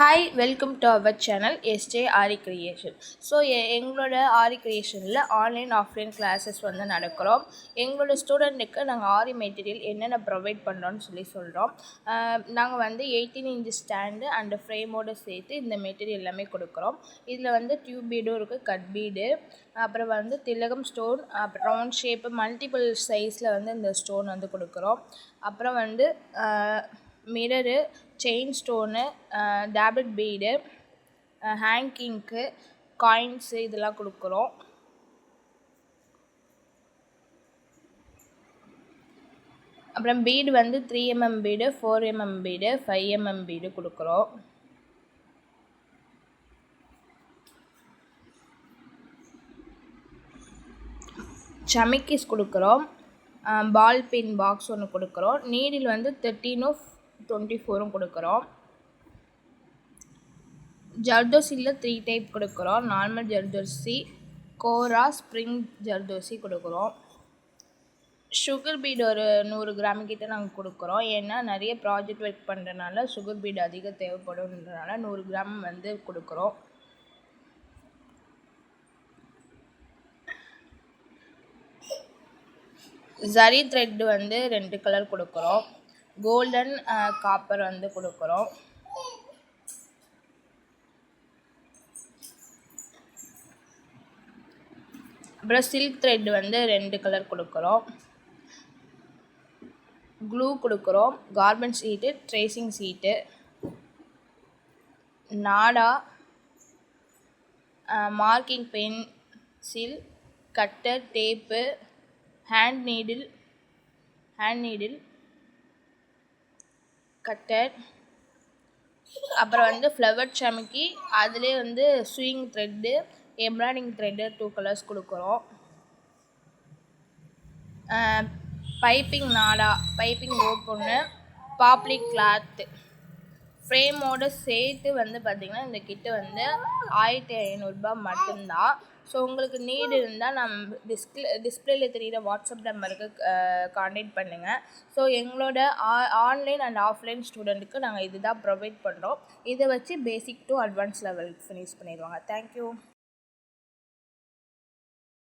Hi, welcome to our channel SJ Ari Creation. So எங்களோட ஆரி கிரியேஷனில் online offline classes வந்து நடக்கிறோம். எங்களோட ஸ்டூடெண்ட்டுக்கு நாங்கள் ஆரி மெட்டீரியல் என்னென்ன ப்ரொவைட் பண்ணுறோன்னு சொல்கிறோம். நாங்கள் வந்து 18 இன்ச் ஸ்டாண்டு அண்டு ஃப்ரேமோடு சேர்த்து இந்த மெட்டீரியல் எல்லாமே கொடுக்குறோம். இதில் வந்து டியூப் பீடும் இருக்குது, கட் பீடு, அப்புறம் வந்து திலகம் ஸ்டோன், அப்புறம் ரவுண்ட் ஷேப்பு மல்டிபிள் சைஸில் வந்து இந்த ஸ்டோன் வந்து கொடுக்குறோம். அப்புறம் வந்து mirror, chain stone, tablet bead, hanging, coins இதெல்லாம் கொடுக்குறோம். அப்புறம் பீடு வந்து 3mm bead, 4mm bead, 5mm bead கொடுக்குறோம். சமிக்கிஸ் கொடுக்குறோம். பால் பின் பாக்ஸ் ஒன்று கொடுக்குறோம். நீடில் வந்து 13 24 கொடுக்குறோம். ஜர்தோசியில் 3 டைப் கொடுக்குறோம். நார்மல் ஜர்தோசி, கோரா, ஸ்ப்ரிங் ஜர்தோசி கொடுக்குறோம். சுகர் பீடு ஒரு 100 கிராம் கிட்ட நாங்கள் கொடுக்குறோம். ஏன்னா நிறைய ப்ராஜெக்ட் ஒர்க் பண்ணுறதுனால சுகர் பீடு அதிகம் தேவைப்படும்ன்றனால 100 கிராம் வந்து கொடுக்குறோம். ஜரி த்ரெட் வந்து 2 கலர் கொடுக்குறோம். கோல்டன் காப்பர் வந்து கொடுக்குறோம். அப்புறம் சில்க் த்ரெட் வந்து 2 கலர் கொடுக்குறோம். க்ளூ கொடுக்குறோம். கார்மெண்ட் ஷீட்டு, ட்ரேசிங் ஷீட்டு, நாடா, marking pencil, cutter, tape, hand needle, cutter, அப்புறம் வந்து ஃப்ளவர் சமிக்கி, அதிலே வந்து sewing thread, embroidery thread 2 colours கொடுக்குறோம். பைப்பிங் நாடா, பைப்பிங் ரோப் ஒன்று, பாப்லி கிளாத்து ஃப்ரேமோடு சேர்த்து வந்து பார்த்திங்கன்னா இந்த கிட்டு வந்து 1500 மட்டும்தான். ஸோ உங்களுக்கு நீடு இருந்தால் நம்ம டிஸ்பிளேல தெரிகிற வாட்ஸ்அப் நம்பருக்கு கான்டாக்ட் பண்ணுங்கள். ஸோ எங்களோட ஆன்லைன் அண்ட் ஆஃப்லைன் ஸ்டூடெண்ட்டுக்கு நாங்கள் இது தான் ப்ரொவைட் பண்ணுறோம். இதை வச்சு basic to advance level finish பண்ணிடுவாங்க. தேங்க்யூ.